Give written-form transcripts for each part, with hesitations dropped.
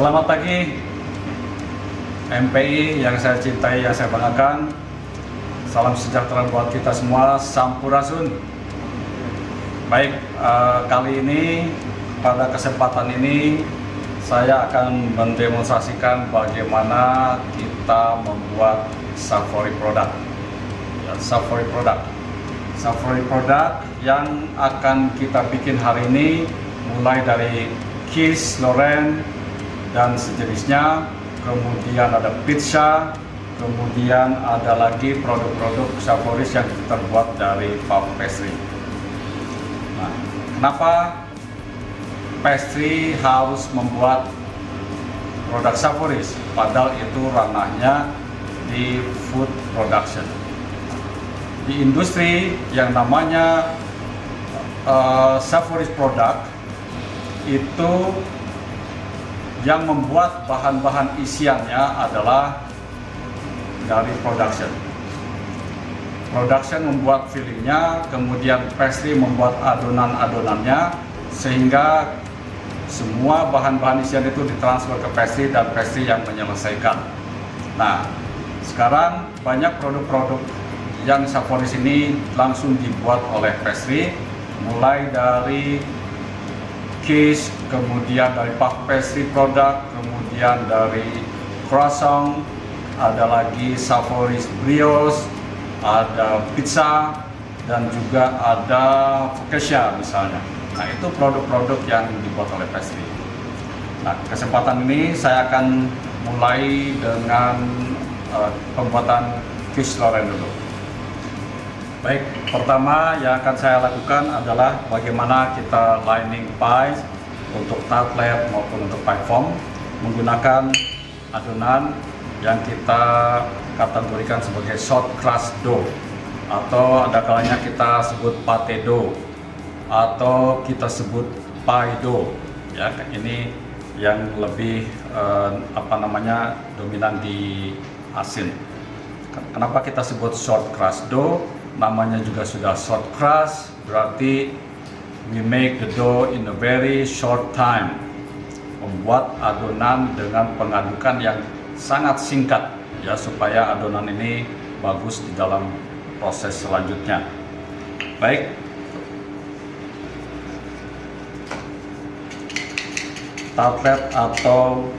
Selamat pagi MPI yang saya cintai, yang saya banggakan. Salam sejahtera buat kita semua, Sampurasun. Baik, kali ini pada kesempatan ini saya akan mendemonstrasikan bagaimana kita membuat Safori produk. Ya, Safori produk yang akan kita bikin hari ini mulai dari keys, loren, dan sejenisnya, kemudian ada pizza, kemudian ada lagi produk-produk Savoris yang terbuat dari puff pastry. Nah, kenapa pastry harus membuat produk Savoris? Padahal itu ranahnya di food production. Di industri yang namanya Savoris produk itu yang membuat bahan-bahan isiannya adalah dari production. Production membuat fillingnya, kemudian pastry membuat adonan-adonannya, sehingga semua bahan-bahan isian itu ditransfer ke pastry dan pastry yang menyelesaikan. Nah, sekarang banyak produk-produk yang Savoris ini langsung dibuat oleh pastry, mulai dari case, kemudian dari puff pastry produk, kemudian dari croissant, ada lagi Savoris brioche, ada pizza, dan juga ada focaccia misalnya. Nah, itu produk-produk yang dibuat oleh pastry. Nah, kesempatan ini saya akan mulai dengan pembuatan fish loren dulu. Baik, pertama yang akan saya lakukan adalah bagaimana kita lining pie untuk tartlet maupun untuk pie foam menggunakan adonan yang kita kategorikan sebagai short crust dough, atau ada kalanya kita sebut pate dough atau kita sebut pie dough. Ya, ini yang lebih dominan di asin. Kenapa kita sebut short crust dough? Namanya juga sudah short crust, berarti we make the dough in a very short time. Membuat adonan dengan pengadukan yang sangat singkat, ya, supaya adonan ini bagus di dalam proses selanjutnya. Baik, tartlet atau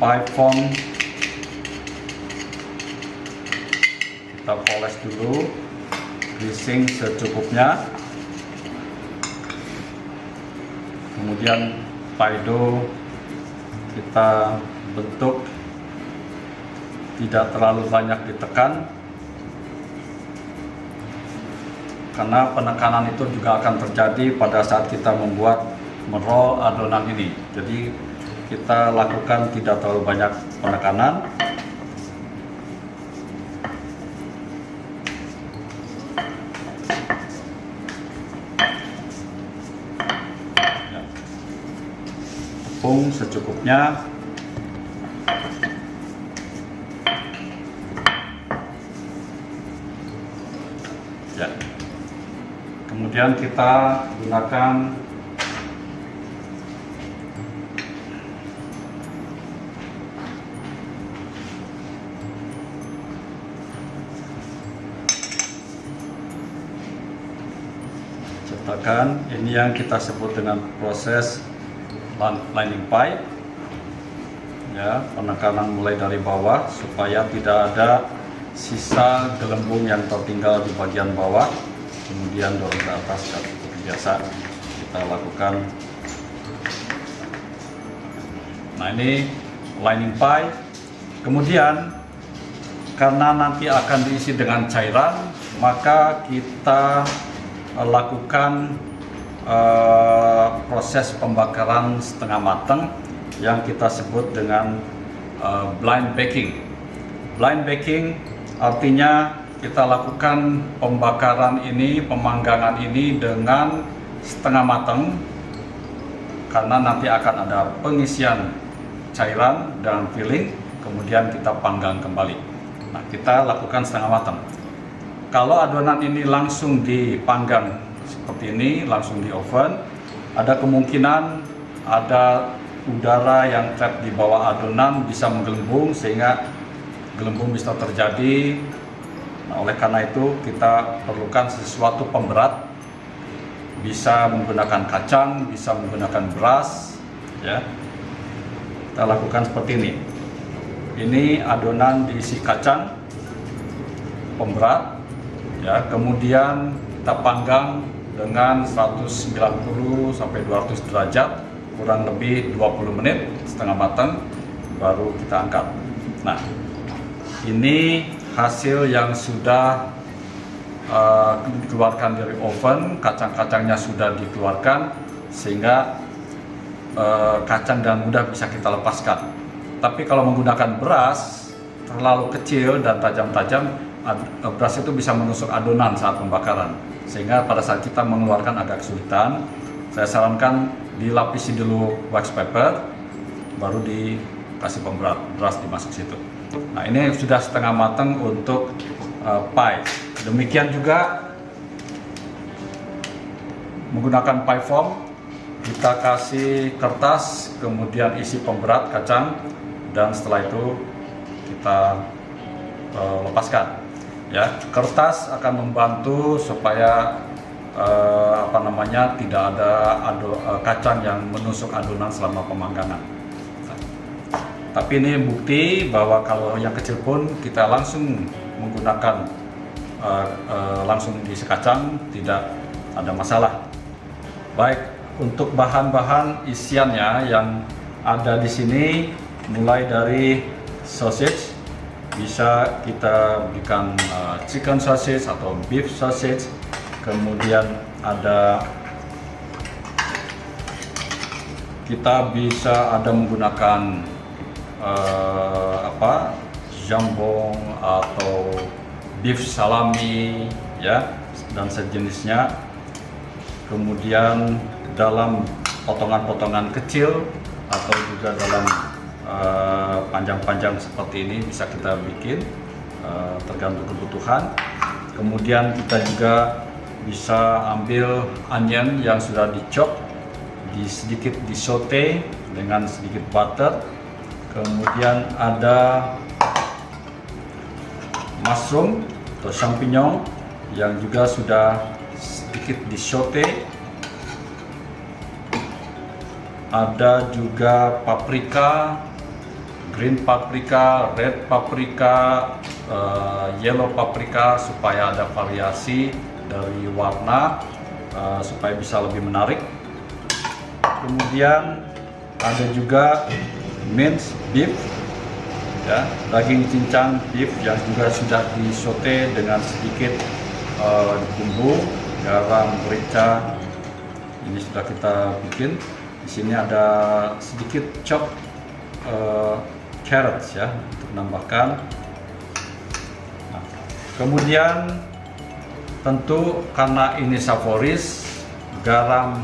pie foam kita poles dulu, greasing secukupnya. Kemudian pie dough kita bentuk tidak terlalu banyak ditekan, karena penekanan itu juga akan terjadi pada saat kita meroll adonan ini. Jadi kita lakukan tidak terlalu banyak penekanan. Tepung secukupnya. Ya. Kemudian kita gunakan cetakan. Ini yang kita sebut dengan proses lining pie. Ya, penekanan mulai dari bawah supaya tidak ada sisa gelembung yang tertinggal di bagian bawah, kemudian dorong ke atas seperti biasa kita lakukan. Nah, ini lining pie. Kemudian karena nanti akan diisi dengan cairan, maka kita lakukan proses pembakaran setengah matang yang kita sebut dengan blind baking. Blind baking artinya kita lakukan pembakaran ini, pemanggangan ini dengan setengah matang, karena nanti akan ada pengisian cairan dan filling, kemudian kita panggang kembali. Nah, kita lakukan setengah matang. Kalau adonan ini langsung dipanggang seperti ini, langsung di oven, ada kemungkinan ada udara yang trap di bawah adonan bisa menggelembung sehingga gelembung bisa terjadi. Nah, oleh karena itu kita perlukan sesuatu pemberat, bisa menggunakan kacang, bisa menggunakan beras, ya. Kita lakukan seperti ini. Ini adonan diisi kacang pemberat, ya. Kemudian kita panggang dengan 190 sampai 200 derajat kurang lebih 20 menit setengah matang, baru kita angkat. Nah, ini hasil yang sudah dikeluarkan dari oven, kacang-kacangnya sudah dikeluarkan sehingga kacang dan mudah bisa kita lepaskan. Tapi kalau menggunakan beras terlalu kecil dan tajam-tajam, beras itu bisa menusuk adonan saat pembakaran, sehingga pada saat kita mengeluarkan agak kesulitan. Saya sarankan dilapisi dulu wax paper, baru dikasih pemberat, beras dimasuk situ. Nah, ini sudah setengah matang untuk pie. Demikian juga menggunakan pie foam, kita kasih kertas, kemudian isi pemberat kacang, dan setelah itu kita lepaskan. Ya, kertas akan membantu supaya tidak ada kacang yang menusuk adonan selama pemanggangan. Tapi ini bukti bahwa kalau yang kecil pun kita langsung menggunakan langsung diisi kacang, tidak ada masalah. Baik, untuk bahan-bahan isiannya yang ada di sini, mulai dari sausage, bisa kita berikan chicken sausage atau beef sausage, kemudian kita bisa menggunakan jambon atau beef salami, ya, dan sejenisnya. Kemudian dalam potongan-potongan kecil atau juga dalam panjang-panjang seperti ini bisa kita bikin, tergantung kebutuhan. Kemudian kita juga bisa ambil onion yang sudah dicop, sedikit disaute dengan sedikit butter. Kemudian ada mushroom atau champignon yang juga sudah sedikit disaute. Ada juga paprika, green paprika, red paprika, yellow paprika, supaya ada variasi dari warna, supaya bisa lebih menarik. Kemudian ada juga minced beef, ya, daging cincang beef yang juga sudah disaute dengan sedikit bumbu, garam, merica. Ini sudah kita bikin. Di sini ada sedikit chop carrots, ya, untuk menambahkan. Nah, kemudian tentu karena ini savoris, garam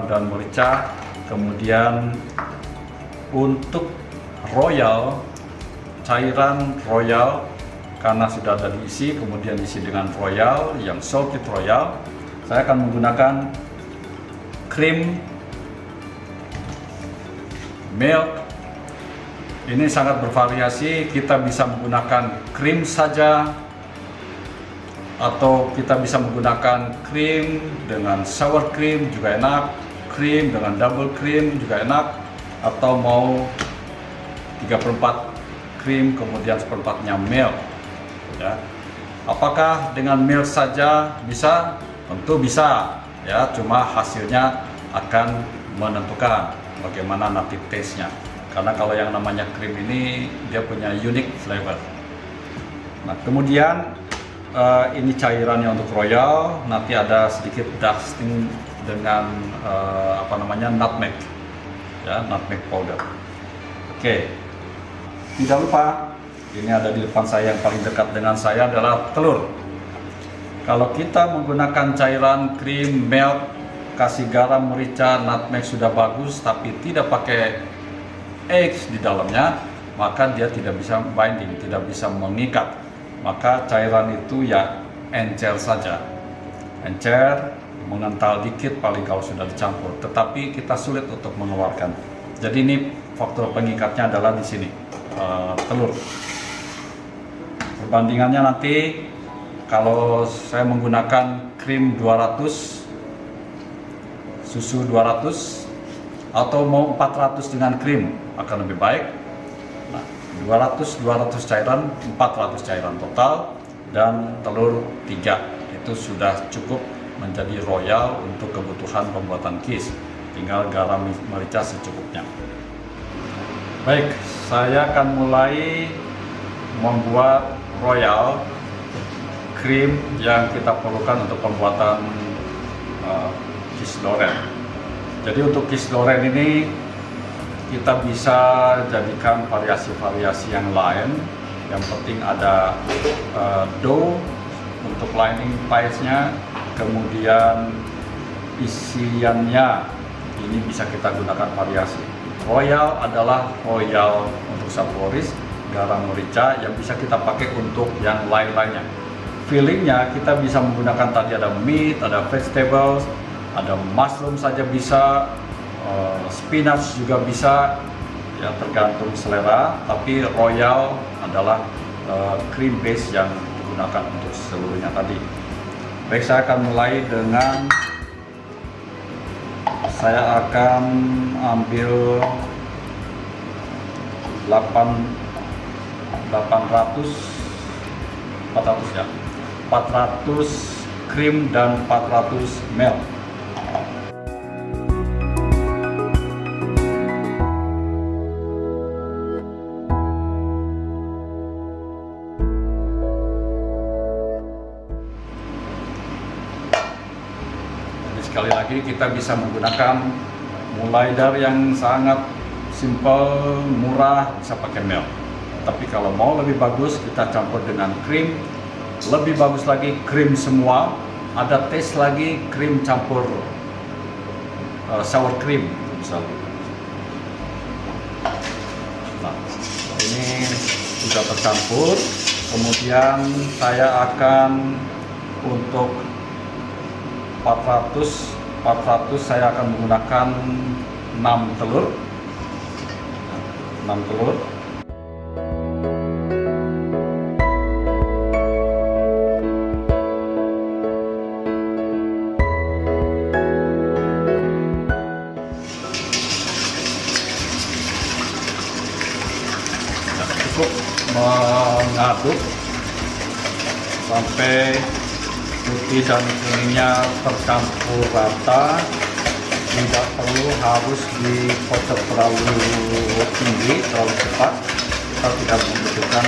dan merica. Kemudian untuk royal, cairan royal, karena sudah ada diisi, kemudian diisi dengan royal, yang salted royal, saya akan menggunakan krim, milk. Ini sangat bervariasi, kita bisa menggunakan krim saja, atau kita bisa menggunakan krim dengan sour cream juga enak, krim dengan double cream juga enak, atau mau 3/4 krim kemudian 1/4-nya milk, ya. Apakah dengan milk saja bisa? Tentu bisa, ya, cuma hasilnya akan menentukan bagaimana nanti taste-nya, karena kalau yang namanya krim ini dia punya unique flavor. Nah, kemudian ini cairannya untuk royal, nanti ada sedikit dusting dengan nutmeg, ya, nutmeg powder. Oke, tidak lupa, ini ada di depan saya, yang paling dekat dengan saya adalah telur. Kalau kita menggunakan cairan krim, milk, kasih garam, merica, nutmeg sudah bagus, tapi tidak pakai eggs di dalamnya, maka dia tidak bisa binding, tidak bisa mengikat. Maka cairan itu ya encer saja, encer mengental dikit paling kalau sudah dicampur, tetapi kita sulit untuk mengeluarkan. Jadi ini faktor pengikatnya adalah di sini, telur. Perbandingannya nanti kalau saya menggunakan krim 200, susu 200, atau mau 400 dengan krim akan lebih baik. Nah, 200 cairan, 400 cairan total, dan telur 3 itu sudah cukup menjadi royal untuk kebutuhan pembuatan kis. Tinggal garam merica secukupnya. Baik, saya akan mulai membuat royal krim yang kita perlukan untuk pembuatan kis loren. Jadi untuk kis loren ini kita bisa jadikan variasi-variasi yang lain. Yang penting ada dough untuk lining pies-nya, kemudian isiannya ini bisa kita gunakan variasi. Royal adalah royal untuk saporis, garam merica yang bisa kita pakai untuk yang lain-lainnya. Fillingnya kita bisa menggunakan tadi ada meat, ada vegetables, ada mushroom saja bisa, spinach juga bisa, ya tergantung selera. Tapi royal adalah cream base yang digunakan untuk seluruhnya tadi. Baik, saya akan mulai dengan saya akan ambil 400 krim dan 400 milk. Sekali lagi kita bisa menggunakan mulai dari yang sangat simple, murah, bisa pakai milk. Tapi kalau mau lebih bagus kita campur dengan krim, lebih bagus lagi krim semua. Ada taste lagi krim campur sour cream misalnya. Nah, ini sudah tercampur. Kemudian saya akan untuk 400 saya akan menggunakan 6 telur. Cukup mengaduk sampai putih dan kuningnya tercampur rata. Tidak perlu harus dikocok terlalu tinggi, terlalu cepat. Kita tidak membutuhkan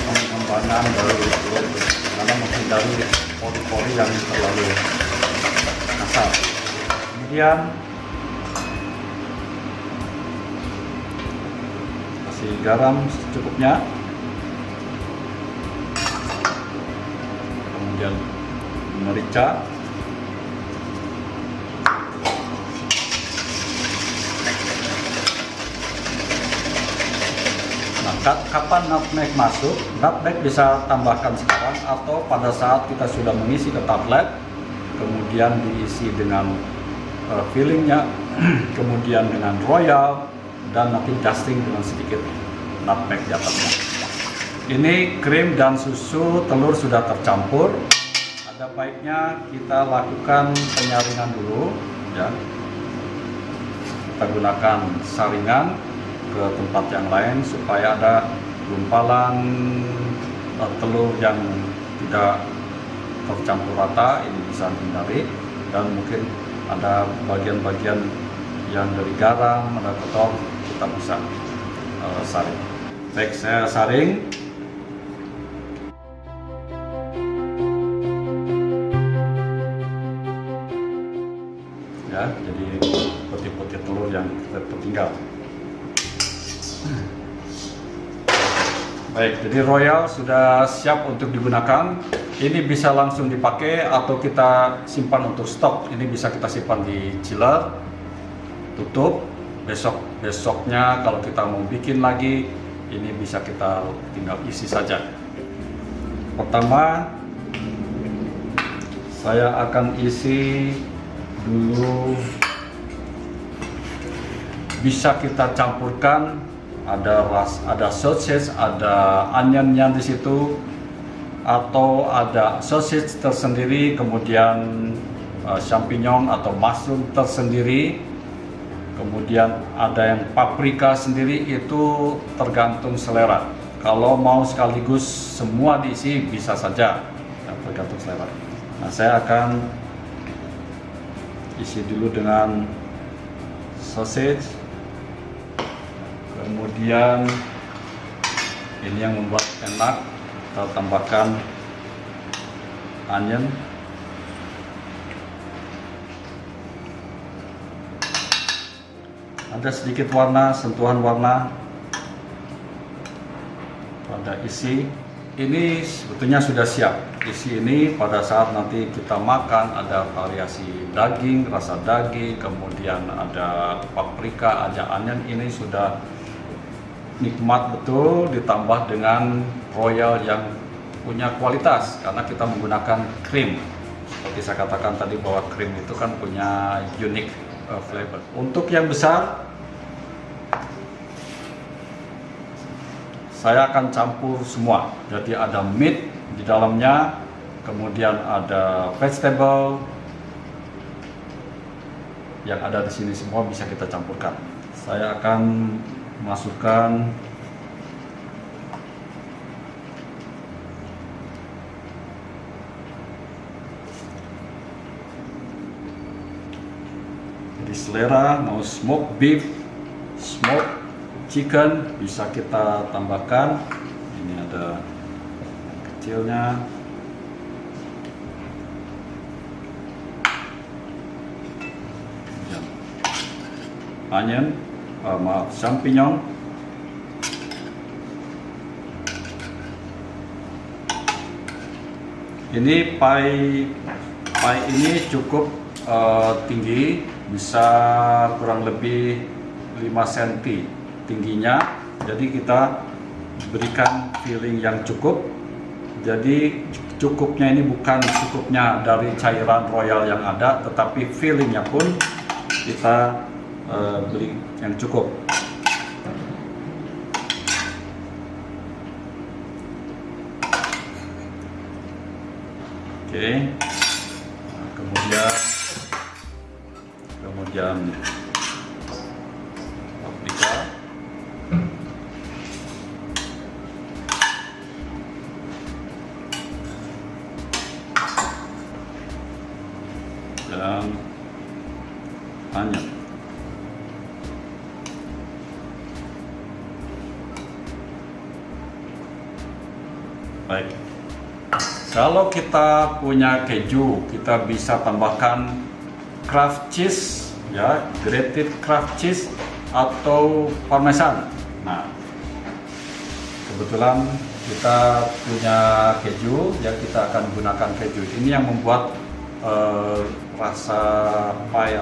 pengembangan dari telur karena menghindari pori-pori yang terlalu kasar. Kemudian kasih garam secukupnya. Kemudian merica, nah kapan nutmeg masuk? Nutmeg bisa tambahkan sekarang atau pada saat kita sudah mengisi ke tablet, kemudian diisi dengan fillingnya, kemudian dengan royal, dan nanti dusting dengan sedikit nutmeg di atasnya. Ini krim dan susu telur sudah tercampur. Ada baiknya kita lakukan penyaringan dulu, ya. Kita gunakan saringan ke tempat yang lain supaya ada gumpalan telur yang tidak tercampur rata. Ini bisa dihindari, dan mungkin ada bagian-bagian yang dari garam, ada kotor, kita bisa saring. Baik, saya saring. Ya, jadi putih-putih telur yang tertinggal. Baik, jadi royal sudah siap untuk digunakan. Ini bisa langsung dipakai atau kita simpan untuk stok. Ini bisa kita simpan di chiller, tutup. Besoknya kalau kita mau bikin lagi, ini bisa kita tinggal isi saja. Pertama, saya akan isi dulu bisa kita campurkan, ada sausage, ada onionnya di situ, atau ada sausage tersendiri, kemudian champignon atau mushroom tersendiri, kemudian ada yang paprika sendiri, itu tergantung selera. Kalau mau sekaligus semua diisi bisa saja, tergantung selera. Nah, saya akan isi dulu dengan sausage, kemudian ini yang membuat enak, kita tambahkan onion, ada sedikit warna, sentuhan warna pada isi. Ini sebetulnya sudah siap. Isi ini pada saat nanti kita makan ada variasi daging, rasa daging, kemudian ada paprika, ada onion. Ini sudah nikmat betul, ditambah dengan royal yang punya kualitas karena kita menggunakan krim. Seperti saya katakan tadi bahwa krim itu kan punya unique flavor. Untuk yang besar, saya akan campur semua. Jadi ada meat di dalamnya, kemudian ada vegetable yang ada di sini, semua bisa kita campurkan. Saya akan masukkan jadi selera, mau smoke beef, smoke chicken bisa kita tambahkan. Ini ada kecilnya, onion, champignon, ini pie ini cukup tinggi, bisa kurang lebih 5 cm tingginya, jadi kita berikan filling yang cukup. Jadi cukupnya ini bukan cukupnya dari cairan royal yang ada, tetapi fillingnya pun kita beri yang cukup. Oke. Nah, kemudian paprika, dan onion. Baik, kalau kita punya keju, kita bisa tambahkan Kraft cheese, ya, grated Kraft cheese atau parmesan. Nah, kebetulan kita punya keju, ya kita akan gunakan keju. Ini yang membuat rasa pie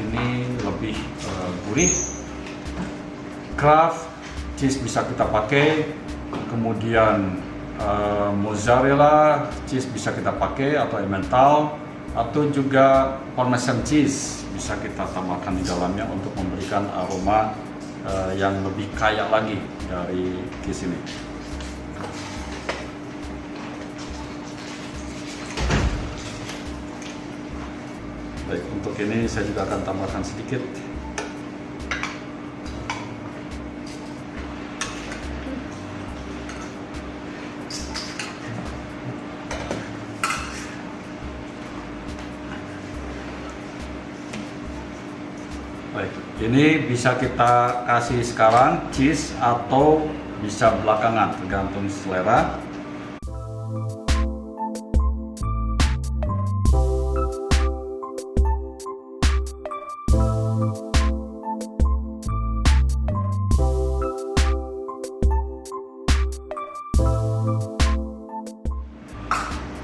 ini lebih gurih. Kraft cheese bisa kita pakai, kemudian mozzarella cheese bisa kita pakai, atau emmental, atau juga parmesan cheese bisa kita tambahkan di dalamnya untuk memberikan aroma yang lebih kaya lagi dari cheese ini. Baik, untuk ini saya juga akan tambahkan sedikit. Baik, ini bisa kita kasih sekarang cheese atau bisa belakangan, tergantung selera.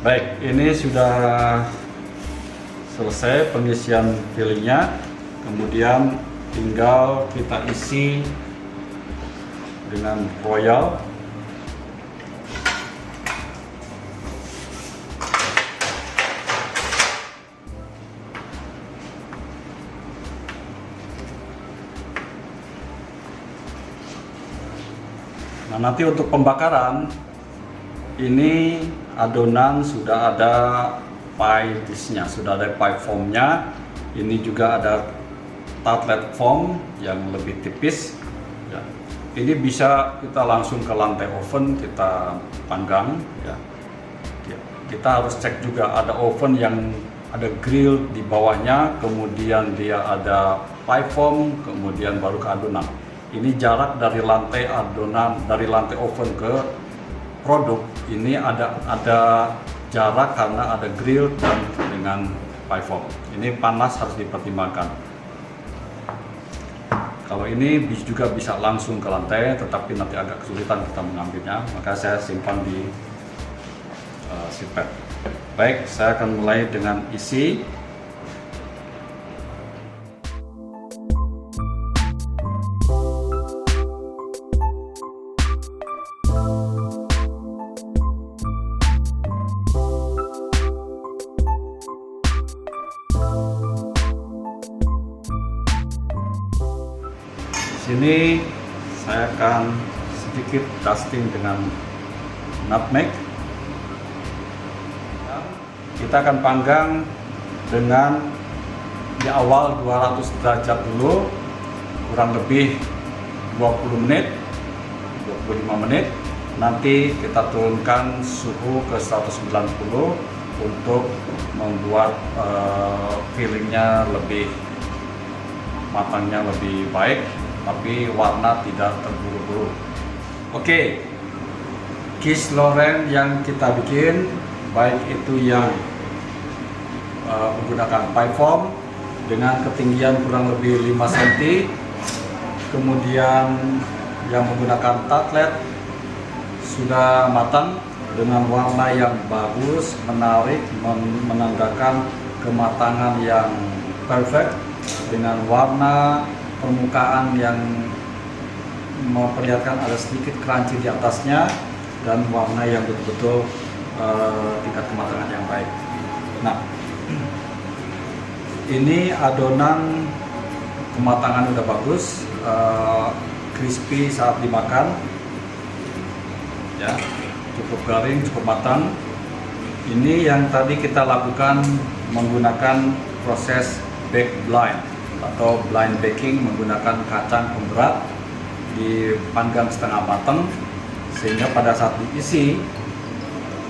Baik, ini sudah selesai pengisian fillingnya. Kemudian tinggal kita isi dengan royal. Nah, nanti untuk pembakaran ini adonan sudah ada pie dish-nya, sudah ada pie foam-nya. Ini juga ada tartlet foam yang lebih tipis. Ya. Ini bisa kita langsung ke lantai oven, kita panggang. Ya. Kita harus cek juga ada oven yang ada grill di bawahnya, kemudian dia ada pie foam, kemudian baru ke adonan. Ini jarak dari lantai adonan, dari lantai oven ke produk ini ada jarak karena ada grill dan dengan pie foam. Ini panas harus dipertimbangkan. Kalau ini juga bisa langsung ke lantai, tetapi nanti agak kesulitan kita mengambilnya, maka saya simpan di seatbelt. Baik, saya akan mulai dengan isi. Di sini saya akan sedikit dusting dengan nutmeg. Kita akan panggang dengan di awal 200 derajat dulu, kurang lebih 20 menit, 25 menit. Nanti kita turunkan suhu ke 190 untuk membuat fillingnya lebih matangnya lebih baik, tapi warna tidak terburu-buru. Oke, quiche Lorraine yang kita bikin, baik itu yang menggunakan pie foam dengan ketinggian kurang lebih 5 cm, kemudian yang menggunakan tartlet sudah matang dengan warna yang bagus, menarik, menandakan kematangan yang perfect, dengan warna permukaan yang memperlihatkan ada sedikit crunchy di atasnya, dan warna yang betul-betul tingkat kematangan yang baik. Nah, ini adonan kematangan udah bagus, crispy saat dimakan, ya, cukup garing, cukup matang. Ini yang tadi kita lakukan menggunakan proses bake blind atau blind baking, menggunakan kacang pemberat dipanggang setengah matang, sehingga pada saat diisi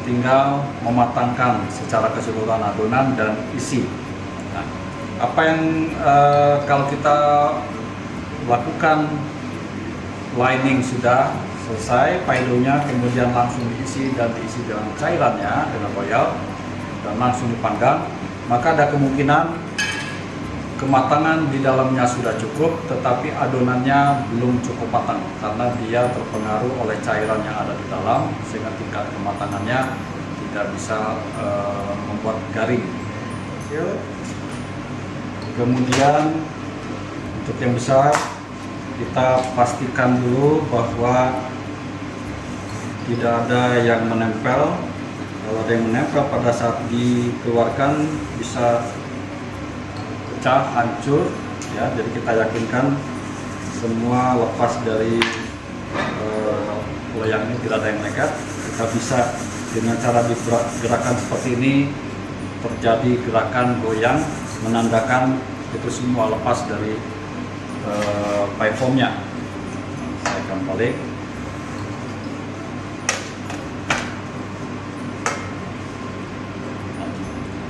tinggal mematangkan secara keseluruhan adonan dan isi. Nah, apa yang kalau kita lakukan lining sudah selesai, pie dough-nya kemudian langsung diisi dan diisi dengan cairannya, dengan royal, dan langsung dipanggang, maka ada kemungkinan kematangan di dalamnya sudah cukup, tetapi adonannya belum cukup matang karena dia terpengaruh oleh cairan yang ada di dalam, sehingga tingkat kematangannya tidak bisa membuat garing. Kemudian untuk yang besar, kita pastikan dulu bahwa tidak ada yang menempel. Kalau ada yang menempel pada saat dikeluarkan bisa pecah, hancur, ya. Jadi kita yakinkan semua lepas dari loyang ini, tidak ada yang nekat. Kita bisa dengan cara digerakkan seperti ini, terjadi gerakan goyang menandakan itu semua lepas dari pie foam-nya. Saya akan balik.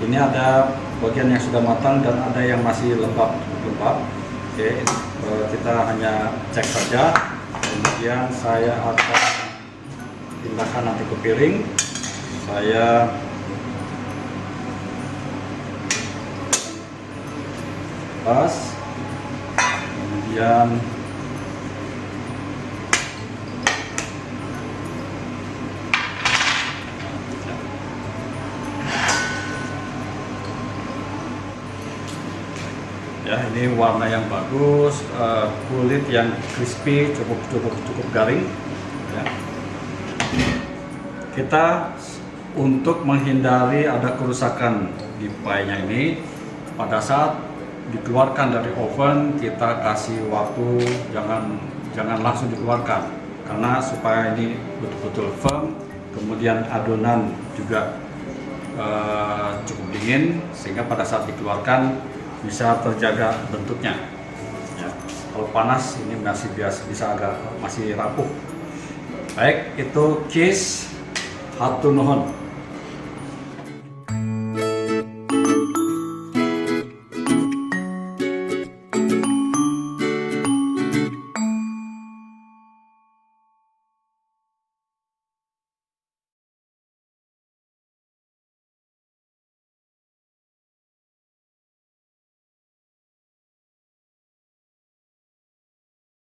Ini ada bagian yang sudah matang dan ada yang masih lembab. Oke, kita hanya cek saja. Kemudian saya akan pindahkan nanti ke piring. Saya pas, kemudian ya, ini warna yang bagus, kulit yang crispy, cukup garing, ya. Kita untuk menghindari ada kerusakan di pie-nya ini, pada saat dikeluarkan dari oven kita kasih waktu, jangan langsung dikeluarkan, karena supaya ini betul-betul firm, kemudian adonan juga cukup dingin sehingga pada saat dikeluarkan bisa terjaga bentuknya. Ya. Kalau panas ini masih bisa masih rapuh. Baik, itu cheese hatur nuhun.